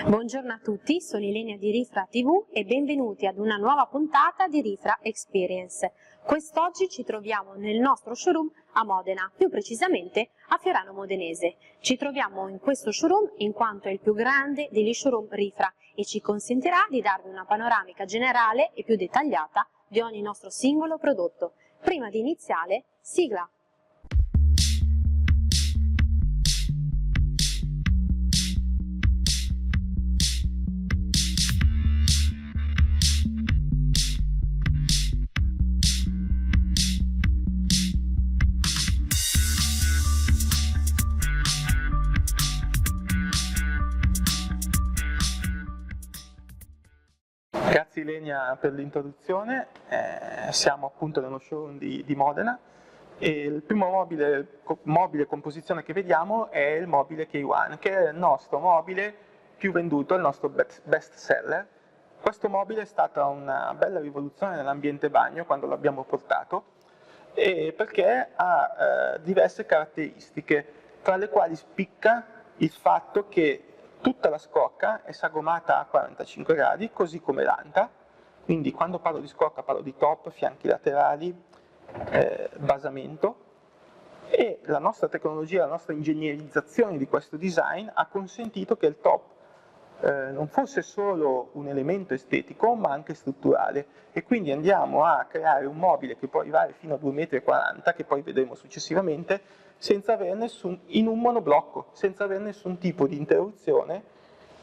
Buongiorno a tutti, sono Ilenia di Rifra TV e benvenuti ad una nuova puntata di Rifra Experience. Quest'oggi ci troviamo nel nostro showroom a Modena, più precisamente a Fiorano Modenese. Ci troviamo in questo showroom in quanto è il più grande degli showroom Rifra e ci consentirà di darvi una panoramica generale e più dettagliata di ogni nostro singolo prodotto. Prima di iniziare, sigla! Grazie Ilenia per l'introduzione, siamo appunto nello showroom di Modena e il primo mobile composizione che vediamo è il mobile K1, che è il nostro mobile più venduto, il nostro best seller. Questo mobile è stata una bella rivoluzione nell'ambiente bagno quando l'abbiamo portato, perché ha diverse caratteristiche, tra le quali spicca il fatto che tutta la scocca è sagomata a 45 gradi, così come l'anta, quindi quando parlo di scocca parlo di top, fianchi laterali, basamento, e la nostra tecnologia, la nostra ingegnerizzazione di questo design ha consentito che il top non fosse solo un elemento estetico ma anche strutturale, e quindi andiamo a creare un mobile che può arrivare fino a 2,40 m, che poi vedremo successivamente, senza avere in un monoblocco, senza avere nessun tipo di interruzione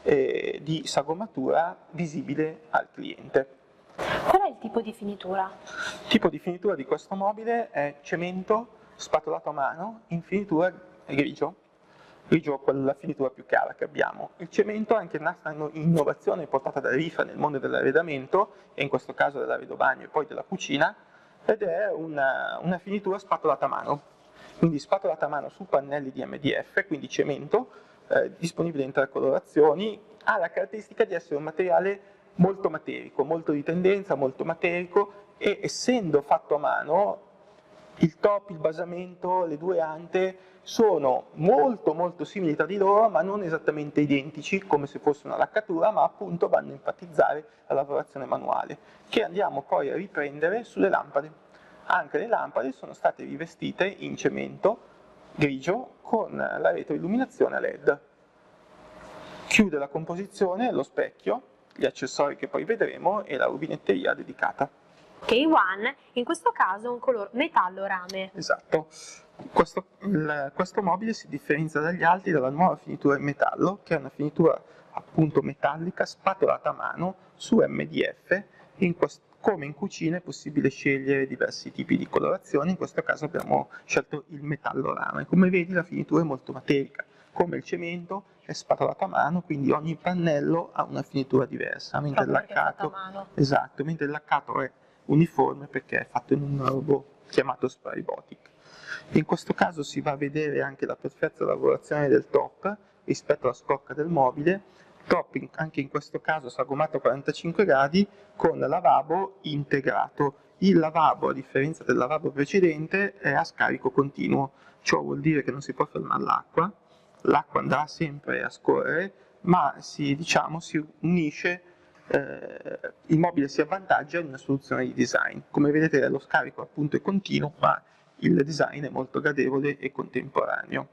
di sagomatura visibile al cliente. Qual è il tipo di finitura? Il tipo di finitura di questo mobile è cemento spatolato a mano in finitura grigio quella finitura più chiara che abbiamo. Il cemento è anche un'altra innovazione portata da Rifra nel mondo dell'arredamento, e in questo caso dell'arredo bagno e poi della cucina, ed è una finitura spatolata a mano. Quindi spatolata a mano su pannelli di MDF, quindi cemento, disponibile in 3 colorazioni, ha la caratteristica di essere un materiale molto materico, molto di tendenza, molto materico, e essendo fatto a mano, il top, il basamento, le due ante sono molto simili tra di loro, ma non esattamente identici come se fosse una laccatura, ma appunto vanno a enfatizzare la lavorazione manuale, che andiamo poi a riprendere sulle lampade. Anche le lampade sono state rivestite in cemento grigio con la retroilluminazione a LED. Chiude la composizione lo specchio, gli accessori che poi vedremo e la rubinetteria dedicata. K1, in questo caso un color metallo rame. Esatto. Questo mobile si differenzia dagli altri dalla nuova finitura in metallo, che è una finitura appunto metallica spatolata a mano su MDF. Come in cucina è possibile scegliere diversi tipi di colorazioni, in questo caso abbiamo scelto il metallo rame. Come vedi la finitura è molto materica, come il cemento è spatolato a mano, quindi ogni pannello ha una finitura diversa, mentre il laccato, esatto, mentre il laccato è uniforme perché è fatto in un robot chiamato Spray Botic. In questo caso si va a vedere anche la perfetta lavorazione del top rispetto alla scocca del mobile, top anche in questo caso sagomato a 45 gradi con lavabo integrato. Il lavabo, a differenza del lavabo precedente, è a scarico continuo, ciò vuol dire che non si può fermare l'acqua andrà sempre a scorrere, ma si unisce, il mobile si avvantaggia in una soluzione di design. Come vedete lo scarico appunto è continuo, ma il design è molto gradevole e contemporaneo.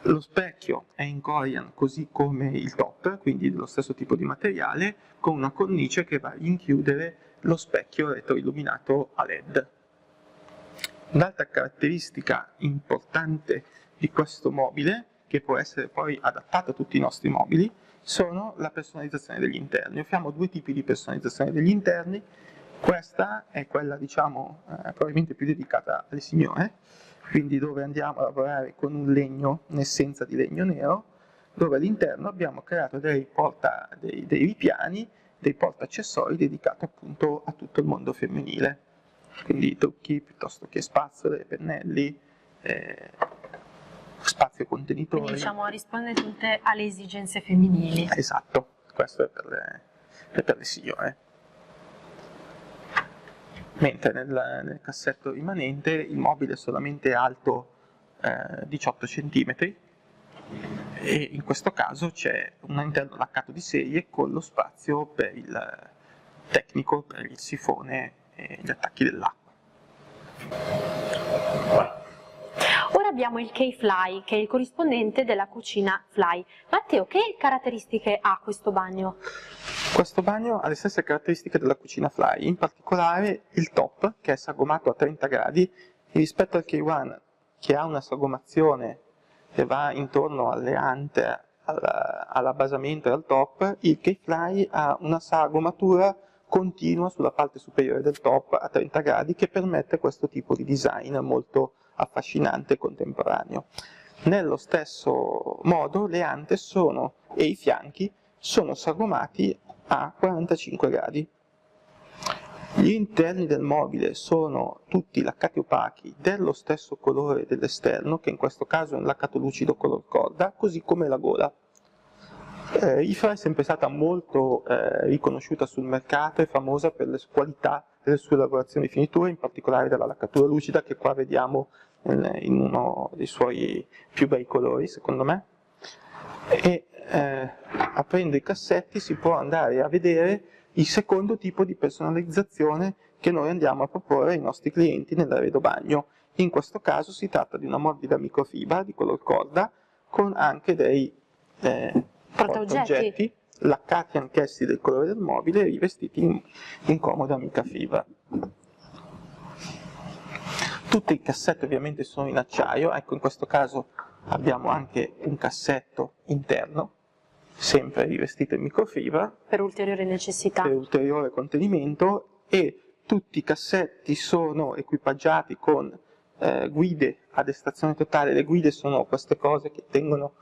Lo specchio è in corian così come il top, quindi dello stesso tipo di materiale, con una cornice che va a inchiudere lo specchio retroilluminato a LED. Un'altra caratteristica importante di questo mobile, che può essere poi adattato a tutti i nostri mobili, sono la personalizzazione degli interni. Offriamo 2 tipi di personalizzazione degli interni. Questa è quella, diciamo, probabilmente più dedicata alle signore, quindi dove andiamo a lavorare con un legno, un'essenza di legno nero, dove all'interno abbiamo creato dei ripiani, dei portaaccessori dedicati appunto a tutto il mondo femminile, quindi trucchi piuttosto che spazzole, pennelli, spazio contenitori. Quindi diciamo risponde tutte alle esigenze femminili. Esatto, questo è per le signore. Mentre nel cassetto rimanente il mobile è solamente alto 18 cm e in questo caso c'è un interno laccato di serie con lo spazio per il tecnico, per il sifone e gli attacchi dell'acqua. Ora abbiamo il K-Fly, che è il corrispondente della cucina Fly. Matteo, che caratteristiche ha questo bagno? Questo bagno ha le stesse caratteristiche della cucina Fly, in particolare il top, che è sagomato a 30 gradi, rispetto al K1, che ha una sagomazione che va intorno alle ante, all'abbasamento e al top. Il K-Fly ha una sagomatura continua sulla parte superiore del top a 30 gradi che permette questo tipo di design molto affascinante e contemporaneo. Nello stesso modo le ante e i fianchi sono sagomati a 45 gradi. Gli interni del mobile sono tutti laccati opachi dello stesso colore dell'esterno, che in questo caso è un laccato lucido color corda, così come la gola. Ifra è sempre stata molto riconosciuta sul mercato e famosa per le qualità delle sue lavorazioni di finitura, in particolare della laccatura lucida che qua vediamo in uno dei suoi più bei colori, secondo me. E aprendo i cassetti si può andare a vedere il secondo tipo di personalizzazione che noi andiamo a proporre ai nostri clienti nell'arredo bagno. In questo caso si tratta di una morbida microfibra di color corda con anche dei portaoggetti laccati anch'essi del colore del mobile e rivestiti in comoda microfibra. Tutti i cassetti ovviamente sono in acciaio, ecco in questo caso abbiamo anche un cassetto interno, sempre rivestito in microfibra. Per ulteriore necessità. Per ulteriore contenimento, e tutti i cassetti sono equipaggiati con guide ad estrazione totale. Le guide sono queste cose che tengono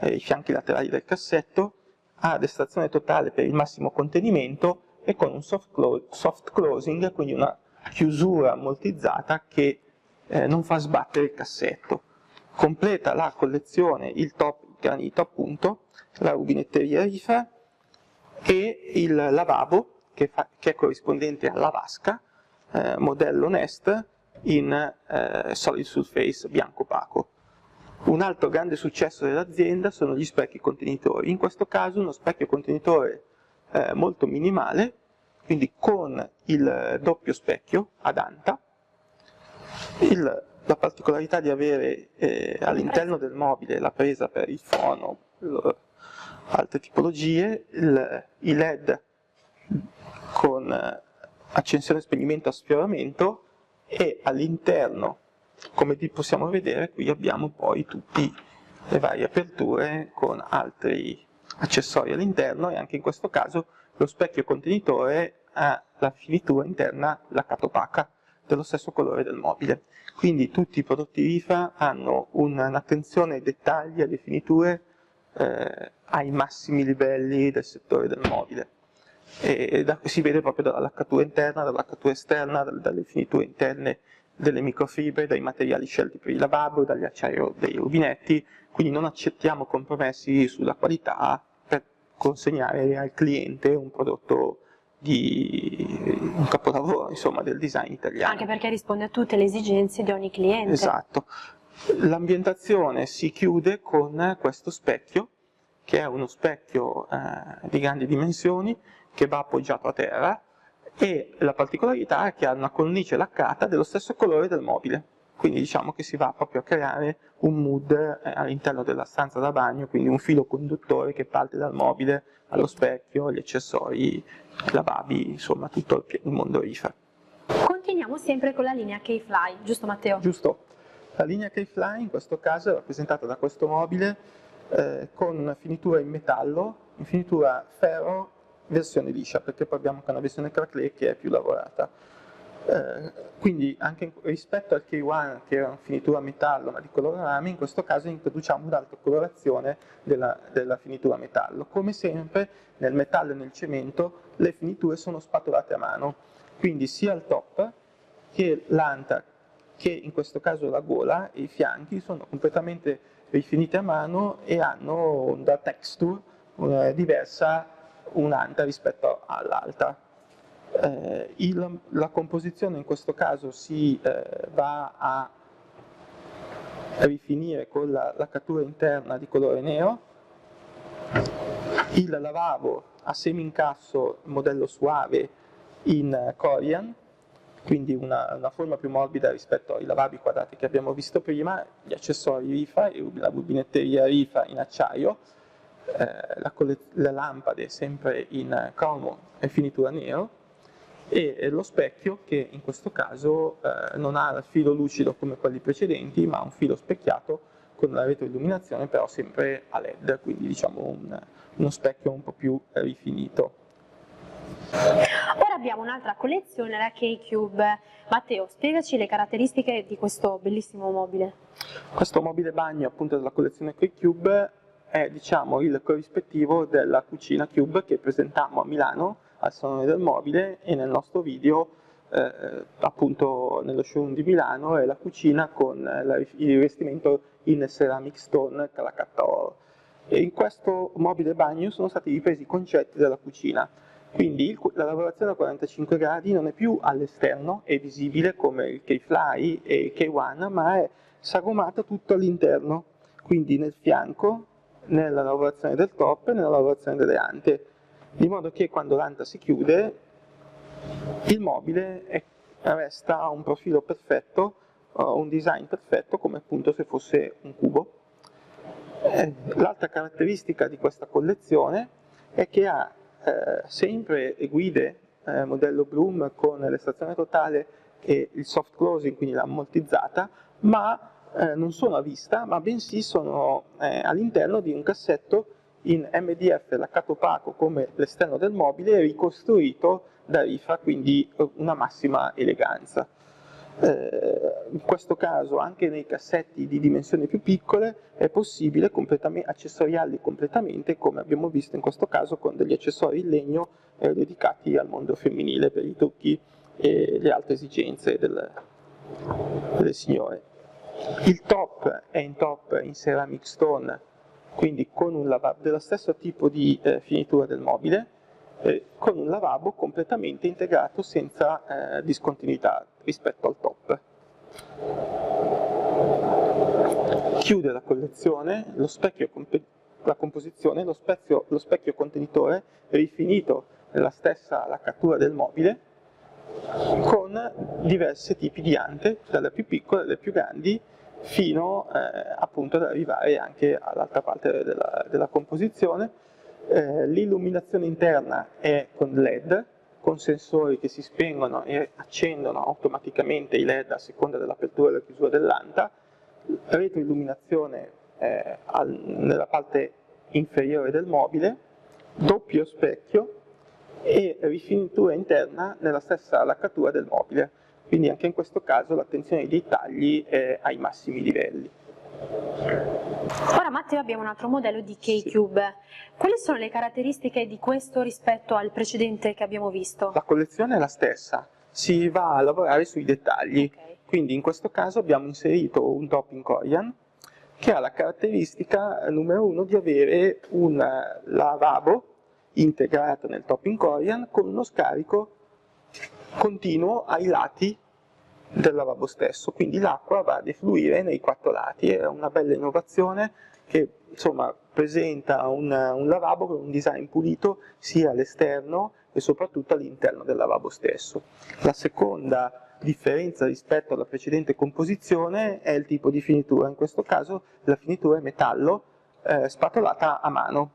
i fianchi laterali del cassetto ad estrazione totale per il massimo contenimento e con un soft closing, quindi una chiusura ammortizzata che non fa sbattere il cassetto. Completa la collezione il granito appunto, la rubinetteria Rifa e il lavabo che è corrispondente alla vasca, modello Nest in solid surface bianco opaco. Un altro grande successo dell'azienda sono gli specchi contenitori, in questo caso uno specchio contenitore molto minimale, quindi con il doppio specchio ad anta. La particolarità di avere all'interno del mobile la presa per il fono, altre tipologie, i LED con accensione e spegnimento a sfioramento, e all'interno, come possiamo vedere, qui abbiamo poi tutte le varie aperture con altri accessori all'interno, e anche in questo caso lo specchio contenitore ha la finitura interna laccata opaca dello stesso colore del mobile. Quindi tutti i prodotti Rifa hanno un'attenzione ai dettagli, alle finiture ai massimi livelli del settore del mobile. Si vede proprio dalla laccatura interna, dalla laccatura esterna, dalle finiture interne delle microfibre, dai materiali scelti per il lavabo, dagli acciai dei rubinetti, quindi non accettiamo compromessi sulla qualità per consegnare al cliente un prodotto un capolavoro, insomma, del design italiano. Anche perché risponde a tutte le esigenze di ogni cliente. Esatto. L'ambientazione si chiude con questo specchio, che è uno specchio di grandi dimensioni, che va appoggiato a terra, e la particolarità è che ha una cornice laccata dello stesso colore del mobile. Quindi diciamo che si va proprio a creare un mood all'interno della stanza da bagno, quindi un filo conduttore che parte dal mobile allo specchio, gli accessori, i lavabbi, insomma tutto il mondo Rifa. Continuiamo sempre con la linea K-Fly, giusto Matteo? Giusto. La linea K-Fly in questo caso è rappresentata da questo mobile con una finitura in metallo, in finitura ferro, versione liscia, perché poi abbiamo anche una versione craquelé che è più lavorata. Quindi anche rispetto al K1, che era una finitura metallo ma di colore rame, in questo caso introduciamo un'altra colorazione della finitura metallo. Come sempre nel metallo e nel cemento le finiture sono spatolate a mano, quindi sia il top che l'anta, che in questo caso la gola e i fianchi sono completamente rifiniti a mano e hanno una texture diversa un'anta rispetto all'altra. La composizione in questo caso si va a rifinire con la laccatura interna di colore nero. Il lavabo a semi-incasso modello suave in Corian, quindi una forma più morbida rispetto ai lavabbi quadrati che abbiamo visto prima, gli accessori Rifa, la rubinetteria Rifa in acciaio, le lampade sempre in cromo e finitura nero, e lo specchio che in questo caso non ha il filo lucido come quelli precedenti, ma ha un filo specchiato con la retroilluminazione però sempre a LED, quindi diciamo uno specchio un po' più rifinito. Ora abbiamo un'altra collezione, la K-Cube. Matteo, spiegaci le caratteristiche di questo bellissimo mobile. Questo mobile bagno appunto della collezione K-Cube è diciamo il corrispettivo della cucina Cube che presentammo a Milano al Salone del Mobile, e nel nostro video appunto nello showroom di Milano è la cucina con il rivestimento in ceramic stone calacatta oro. E in questo mobile bagno sono stati ripresi i concetti della cucina, quindi la lavorazione a 45 gradi non è più all'esterno, è visibile come il K-Fly e il K1, ma è sagomata tutto all'interno, quindi nel fianco, nella lavorazione del top e nella lavorazione delle ante, di modo che quando l'anta si chiude il mobile resta un profilo perfetto, un design perfetto come appunto se fosse un cubo. L'altra caratteristica di questa collezione è che ha sempre guide modello Bloom con l'estrazione totale e il soft closing, quindi l'ammortizzata, ma non sono a vista, ma bensì sono all'interno di un cassetto in MDF laccato opaco come l'esterno del mobile, ricostruito da Rifa, quindi una massima eleganza. In questo caso anche nei cassetti di dimensioni più piccole è possibile accessoriarli completamente, come abbiamo visto in questo caso con degli accessori in legno dedicati al mondo femminile per i trucchi e le altre esigenze delle signore. Il top è in ceramic stone, quindi con un lavabo dello stesso tipo di finitura del mobile, con un lavabo completamente integrato senza discontinuità rispetto al top. Chiude la collezione la composizione, lo specchio contenitore rifinito nella stessa laccatura del mobile, con diversi tipi di ante, dalle più piccole alle più grandi, fino appunto ad arrivare anche all'altra parte della composizione. L'illuminazione interna è con LED, con sensori che si spengono e accendono automaticamente i LED a seconda dell'apertura e della chiusura dell'anta, retroilluminazione nella parte inferiore del mobile, doppio specchio e rifinitura interna nella stessa laccatura del mobile, quindi anche in questo caso l'attenzione ai dettagli è ai massimi livelli. Ora Matteo abbiamo un altro modello di K-Cube. Quali sono le caratteristiche di questo rispetto al precedente che abbiamo visto? La collezione è la stessa, si va a lavorare sui dettagli, quindi in questo caso abbiamo inserito un top in Corian che ha la caratteristica numero 1 di avere un lavabo integrato nel top in Corian con uno scarico continuo ai lati del lavabo stesso, quindi l'acqua va a defluire nei 4 lati. È una bella innovazione che insomma presenta un lavabo con un design pulito sia all'esterno e soprattutto all'interno del lavabo stesso. La seconda differenza rispetto alla precedente composizione è il tipo di finitura, in questo caso la finitura è metallo spatolata a mano.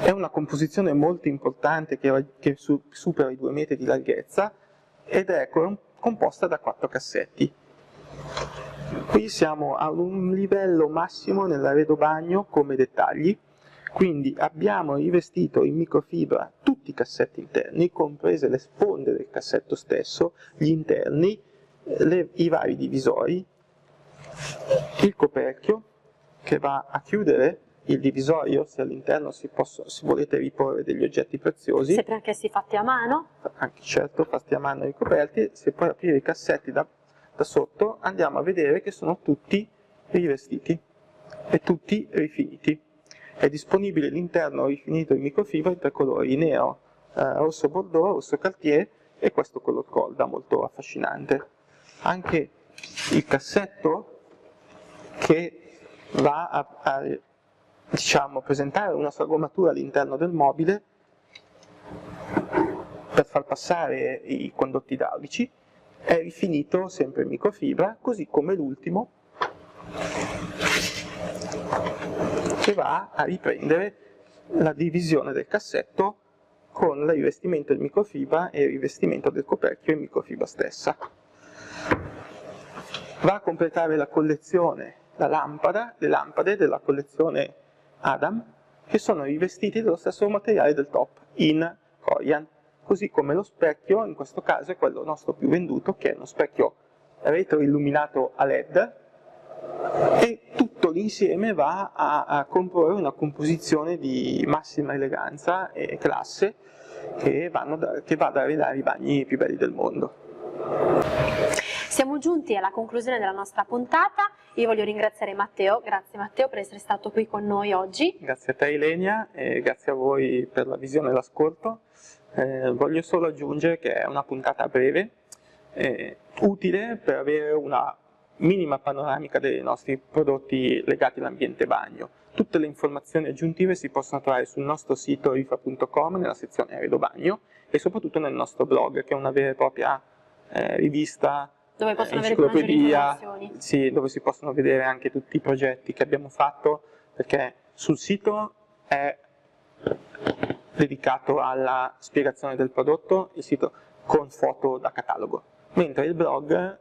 È una composizione molto importante che supera i 2 metri di larghezza ed è composta da 4 cassetti. Qui siamo a un livello massimo nell'arredo bagno come dettagli, quindi abbiamo rivestito in microfibra tutti i cassetti interni, comprese le sponde del cassetto stesso, gli interni, i vari divisori, il coperchio che va a chiudere il divisorio se all'interno se volete riporre degli oggetti preziosi. Sempre anch'essi fatti a mano? Anche certo, fatti a mano ricoperti. Se poi aprire i cassetti da sotto andiamo a vedere che sono tutti rivestiti e tutti rifiniti. È disponibile l'interno rifinito in microfibra in 3 colori, nero, rosso bordeaux, rosso cartier e questo color colda molto affascinante. Anche il cassetto che va a diciamo, presentare una sua gommatura all'interno del mobile per far passare i condotti idraulici, è rifinito sempre in microfibra, così come l'ultimo che va a riprendere la divisione del cassetto con il rivestimento in microfibra e il rivestimento del coperchio in microfibra stessa. Va a completare la collezione le lampade della collezione Adam, che sono rivestiti dello stesso materiale del top, in Corian, così come lo specchio, in questo caso è quello nostro più venduto, che è uno specchio retroilluminato a LED, e tutto l'insieme va a comporre una composizione di massima eleganza e classe che va a dare i bagni più belli del mondo. Siamo giunti alla conclusione della nostra puntata. Io voglio ringraziare Matteo, grazie Matteo per essere stato qui con noi oggi. Grazie a te Ilenia e grazie a voi per la visione e l'ascolto. Voglio solo aggiungere che è una puntata breve, utile per avere una minima panoramica dei nostri prodotti legati all'ambiente bagno. Tutte le informazioni aggiuntive si possono trovare sul nostro sito rifra.com nella sezione arredo bagno e soprattutto nel nostro blog, che è una vera e propria rivista, dove possono avere maggiori informazioni. Sì, dove si possono vedere anche tutti i progetti che abbiamo fatto, perché sul sito è dedicato alla spiegazione del prodotto, il sito con foto da catalogo, mentre il blog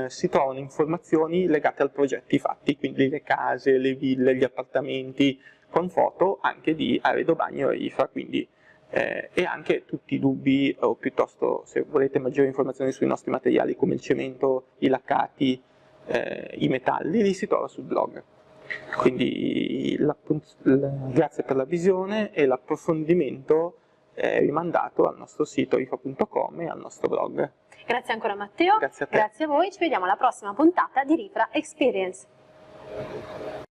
si trovano informazioni legate ai progetti fatti, quindi le case, le ville, gli appartamenti, con foto anche di arredo bagno e Rifra, quindi e anche tutti i dubbi, o piuttosto se volete maggiori informazioni sui nostri materiali come il cemento, i laccati, i metalli, li si trova sul blog. Quindi grazie per la visione e l'approfondimento è rimandato al nostro sito rifra.com e al nostro blog. Grazie ancora Matteo, Grazie a te. Grazie a voi, ci vediamo alla prossima puntata di Rifra Experience.